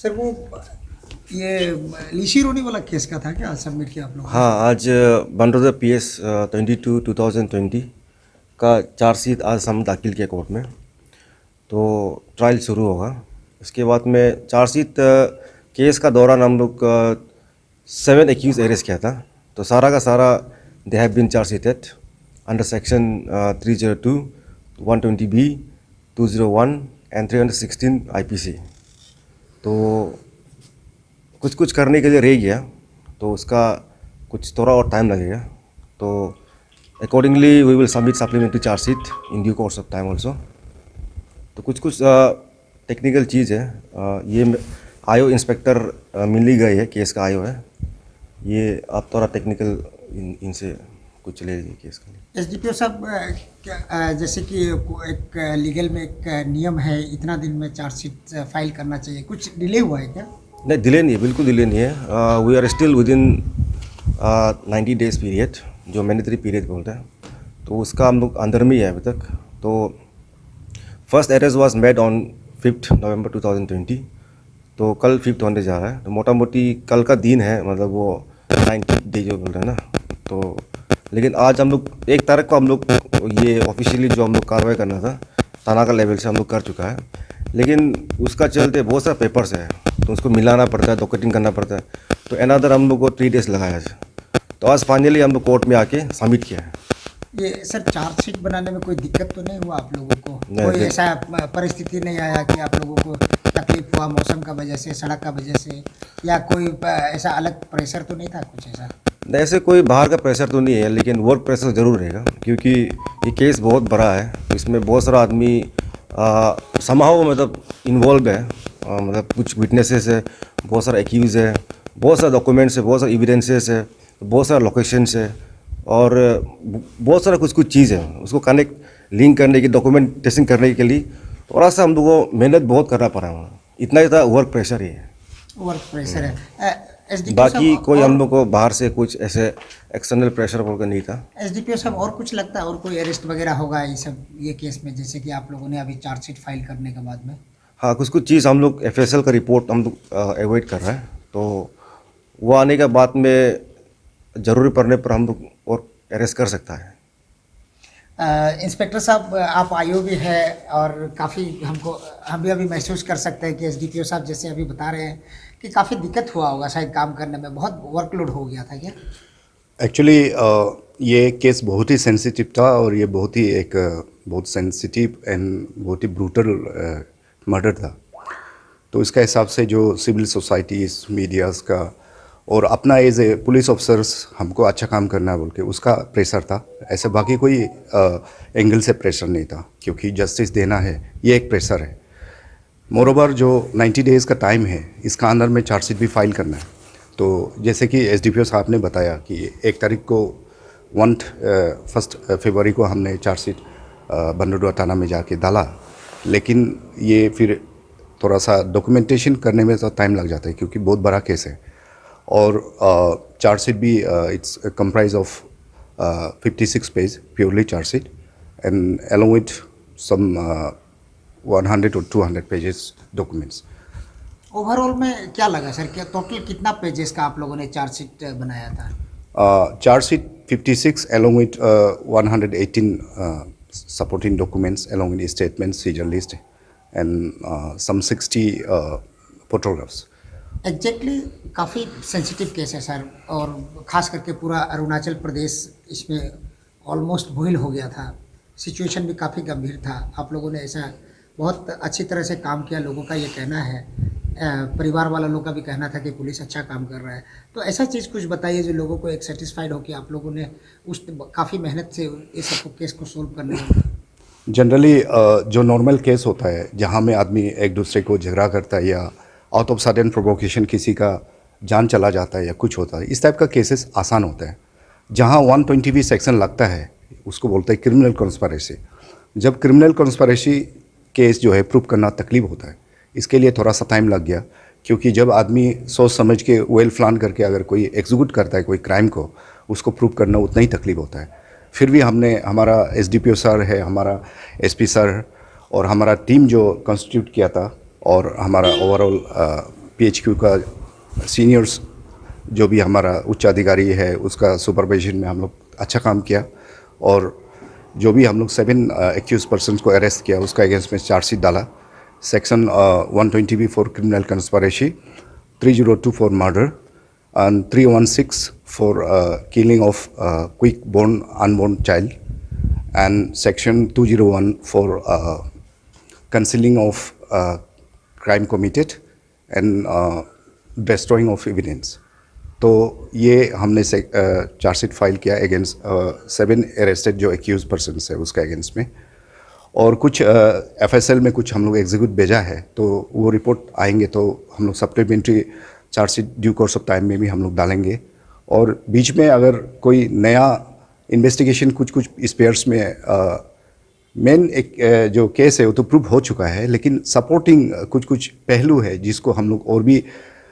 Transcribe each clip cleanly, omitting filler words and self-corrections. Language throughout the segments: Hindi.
सर वो ये लीशी रोनी वाला केस का था क्या सबमिट किया आप लोगों ने? हाँ, आज बनरोदा PS 22/2020 का चार्जशीट आज हम दाखिल किया कोर्ट में। तो ट्रायल शुरू होगा। इसके बाद में चार्जशीट केस का दौरान हम लोग 7 एक्यूज अरेस्ट किया था। तो सारा का सारा they have been chargesheeted under section 302, 120B, 201 and 316 IPC। तो कुछ कुछ करने के लिए रह गया, तो उसका कुछ थोड़ा और टाइम लगेगा। तो accordingly we will submit supplementary chargesheet in due course of time also. तो कुछ कुछ टेक्निकल चीज़ है। ये आयो इंस्पेक्टर मिल ही गई है, केस का आयो है ये। आप थोड़ा टेक्निकल इनसे कुछ ले लीजिए केस का। एसडीपीओ साहब जैसे कि एक लीगल में एक नियम है इतना दिन में चार्जशीट फाइल करना चाहिए, कुछ डिले हुआ है क्या? नहीं, डिले नहीं है, बिल्कुल डिले नहीं है। We are still within 90 days period, जो मैंडेटरी पीरियड बोलते हैं। तो उसका हम लोग अंदर में ही है अभी तक। तो first arrest was made on 5 नवंबर 2020। तो कल 5 होने जा रहा है। तो मोटा मोटी कल का दिन है, मतलब वो 90 डे जो बोल रहे हैं ना। तो लेकिन आज हम लोग 1 तारीख को हम लोग ये ऑफिशियली जो हम लोग कार्रवाई करना था थाना का लेवल से हम लोग कर चुका है। लेकिन उसका चलते बहुत सारा पेपर्स है, तो उसको मिलाना पड़ता है, डॉक्यूमेंटिंग करना पड़ता है। तो अनदर हम लोग को 3 डेज लगाया आज। तो आज फाइनली हम लोग कोर्ट में आके सबमिट किया है। ये सर चार्जशीट बनाने में कोई दिक्कत तो नहीं हुआ आप लोगों को? नहीं, कोई ऐसा परिस्थिति नहीं आया कि आप लोगों को तकलीफ हुआ मौसम का वजह से, सड़क का वजह से, या कोई ऐसा अलग प्रेशर तो नहीं था कुछ ऐसा? नहीं, ऐसे कोई बाहर का प्रेशर तो नहीं है, लेकिन वर्क प्रेशर ज़रूर रहेगा, क्योंकि ये केस बहुत बड़ा है। इसमें बहुत सारा आदमी समाओ मतलब इन्वॉल्व है। मतलब कुछ विटनेसेस है, बहुत सारा एक्यूज़ है, बहुत सारे डॉक्यूमेंट्स है, बहुत सारे एविडेंसेस है, बहुत सारा लोकेशंस है, और बहुत सारा कुछ कुछ चीज़ है। उसको कनेक्ट लिंक करने की, डॉक्यूमेंटेशन करने के लिए थोड़ा सा हम लोग को मेहनत बहुत करना पड़ा है। इतना ही था, वर्क प्रेशर ही है। वर्क प्रेशर है। एसडीपीओ बाकी साहब कोई हम और लोग को बाहर से कुछ ऐसे एक्सटर्नल प्रेशर बोलकर नहीं था। एसडीपीओ साहब और कुछ लगता है और कोई अरेस्ट वगैरह होगा ये केस में, जैसे कि आप लोगों ने अभी चार्जशीट फाइल करने के बाद में? हाँ, कुछ कुछ चीज़ हम लोग FSL का रिपोर्ट हम लोग अवॉइड कर रहे हैं। तो वो आने के बाद में ज़रूरी पड़ने पर हम लोग और अरेस्ट कर सकता है। इंस्पेक्टर साहब आप आईओ भी है और काफ़ी हम भी अभी महसूस कर सकते हैं कि एसडीपीओ साहब जैसे अभी बता रहे हैं कि काफ़ी दिक्कत हुआ होगा शायद काम करने में, बहुत वर्कलोड हो गया था क्या? एक्चुअली ये केस बहुत ही सेंसिटिव था, और ये बहुत ही एक बहुत सेंसिटिव एंड बहुत ही ब्रूटल मर्डर था। तो इसका हिसाब से जो सिविल सोसाइटीज़, मीडियाज़ का और अपना एज ए पुलिस ऑफिसर्स हमको अच्छा काम करना है बोल के उसका प्रेशर था। ऐसे बाकी कोई एंगल से प्रेशर नहीं था, क्योंकि जस्टिस देना है ये एक प्रेशर है। मोरोवर जो 90 डेज़ का टाइम है, इसका अंदर में चार्जशीट भी फाइल करना है। तो जैसे कि एसडीपीओ साहब ने बताया कि 1 तारीख को 1 फरवरी को हमने चार्जशीट बनरोदा थाना में जाके डाला। लेकिन ये फिर थोड़ा सा डॉक्यूमेंटेशन करने में तो टाइम लग जाता है, क्योंकि बहुत बड़ा केस है। और चार्जशीट भी it's comprise of 56 page purely chargesheet, and along with some 100 or 200 pages documents. Overall में क्या लगा सर, क्या टोटल कितना पेजेस का आप लोगों ने चार्जशीट बनाया था? Chargesheet 56 along with 118 supporting documents along with statements, seizure list, and some 60 photographs. Exactly काफ़ी सेंसिटिव केस है सर, और ख़ास करके पूरा अरुणाचल प्रदेश इसमें ऑलमोस्ट बॉयल हो गया था। सिचुएशन भी काफ़ी गंभीर था। आप लोगों ने ऐसा बहुत अच्छी तरह से काम किया, लोगों का ये कहना है, परिवार वाला लोगों का भी कहना था कि पुलिस अच्छा काम कर रहा है। तो ऐसा चीज़ कुछ बताइए जो लोगों को एक सेटिस्फाइड हो कि आप लोगों ने उस काफ़ी मेहनत से इस सब केस को सोल्व करने में। जनरली जो नॉर्मल केस होता है, जहाँ में आदमी एक दूसरे को झगड़ा करता है, या आउट ऑफ सडन प्रोवोकेशन किसी का जान चला जाता है या कुछ होता है, इस टाइप का केसेस आसान होता है। जहाँ 120V सेक्शन लगता है, उसको बोलते हैं क्रिमिनल कॉन्स्पिरेसी। जब क्रिमिनल कॉन्स्पिरेसी केस जो है प्रूव करना तकलीफ होता है, इसके लिए थोड़ा सा टाइम लग गया। क्योंकि जब आदमी सोच समझ के वेल प्लान करके अगर कोई एग्जीक्यूट करता है कोई क्राइम को, उसको प्रूव करना उतना ही तकलीफ होता है। फिर भी हमने, हमारा एसडीपीओ सर है, हमारा एसपी सर और हमारा टीम जो कॉन्स्टिट्यूट किया था, और हमारा ओवरऑल PHQ का सीनियर्स जो भी हमारा उच्च अधिकारी है उसका सुपरविजन में हम लोग अच्छा काम किया, और जो भी हम लोग 7 एक्यूज पर्सन को अरेस्ट किया उसका अगेंस्ट में चार्जशीट डाला। Section 120B for criminal conspiracy, 3024 for murder and 316 for killing of quick born unborn child and section 201 for concealing of crime committed and destroying of evidence. तो ये हमने से चार्जशीट फाइल किया अगेंस्ट 7 अरेस्टेड जो एक्यूज पर्सन है उसका अगेंस्ट में, और कुछ FSL में कुछ हम लोग एग्जीक्यूट भेजा है, तो वो रिपोर्ट आएंगे तो हम लोग supplementary chargesheet due course of time में भी हम लोग डालेंगे। और बीच में अगर कोई नया इन्वेस्टिगेशन कुछ स्पेयर्स में मेन एक जो केस है वो तो प्रूव हो चुका है, लेकिन सपोर्टिंग कुछ पहलू है जिसको हम लोग और भी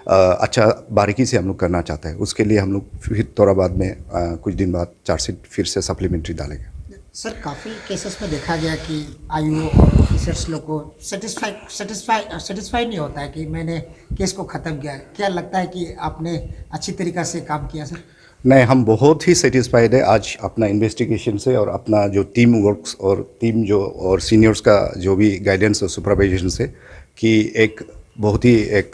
अच्छा बारीकी से हम लोग करना चाहते हैं। उसके लिए हम लोग फिर थोड़ा बाद में कुछ दिन बाद चार्जशीट फिर से सप्लीमेंट्री डालेंगे। सर काफ़ी केसेस में देखा गया कि IO और ऑफिसर्स लोग को सेटिस्फाई नहीं होता है कि मैंने केस को ख़त्म किया। क्या लगता है कि आपने अच्छी तरीक़ा से काम किया सर? नहीं, हम बहुत ही सेटिस्फाइड है आज अपना इन्वेस्टिगेशन से और अपना जो टीम वर्क्स और टीम जो और सीनियर्स का जो भी गाइडेंस और सुपरवाइजेशन से, कि एक बहुत ही एक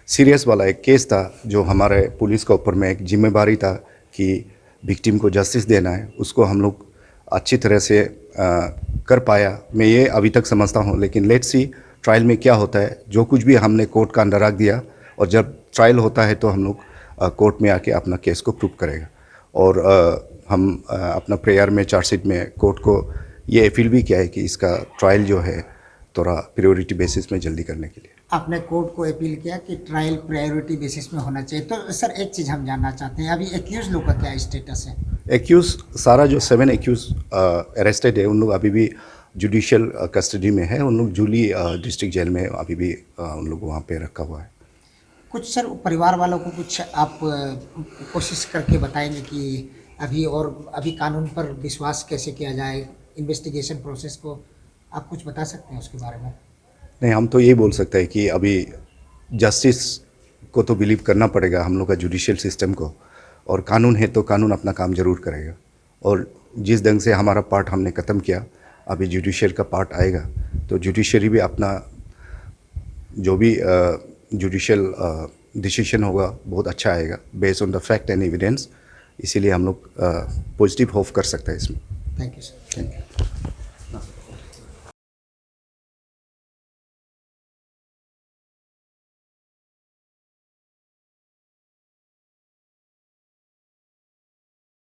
सीरियस वाला एक केस था जो हमारे पुलिस के ऊपर में एक जिम्मेदारी था कि विक्टिम को जस्टिस देना है, उसको हम लोग अच्छी तरह से कर पाया। मैं ये अभी तक समझता हूँ, लेकिन लेट्स सी ट्रायल में क्या होता है। जो कुछ भी हमने कोर्ट का अंडर रख दिया, और जब ट्रायल होता है तो हम लोग कोर्ट में आके अपना केस को प्रूव करेगा। और हम अपना प्रेयर में चार्जशीट में कोर्ट को ये अपील भी किया है कि इसका ट्रायल जो है थोड़ा प्रायोरिटी बेसिस में जल्दी करने के लिए। आपने कोर्ट को अपील किया कि ट्रायल प्रायोरिटी बेसिस में होना चाहिए। तो सर एक चीज़ हम जानना चाहते हैं, अभी एक्यूज लोग का क्या स्टेटस है? एक्यूज सारा जो 7 एक्यूज अरेस्टेड है उन लोग अभी भी जुडिशियल कस्टडी में है। उन लोग जूली डिस्ट्रिक्ट जेल में अभी भी उन लोग वहाँ पे रखा हुआ है। कुछ सर परिवार वालों को कुछ आप कोशिश करके बताएंगे कि अभी कानून पर विश्वास कैसे किया जाए, इन्वेस्टिगेशन प्रोसेस को आप कुछ बता सकते हैं उसके बारे में? नहीं, हम तो ये बोल सकते हैं कि अभी जस्टिस को तो बिलीव करना पड़ेगा हम लोग का जुडिशियल सिस्टम को, और कानून है तो कानून अपना काम ज़रूर करेगा। और जिस ढंग से हमारा पार्ट हमने ख़त्म किया, अभी जुडिशियल का पार्ट आएगा तो जुडिशरी भी अपना जो भी जुडिशियल डिसीजन होगा बहुत अच्छा आएगा based on the fact and evidence. इसीलिए हम लोग पॉजिटिव होप कर सकते हैं इसमें। Thank you sir. Thank you.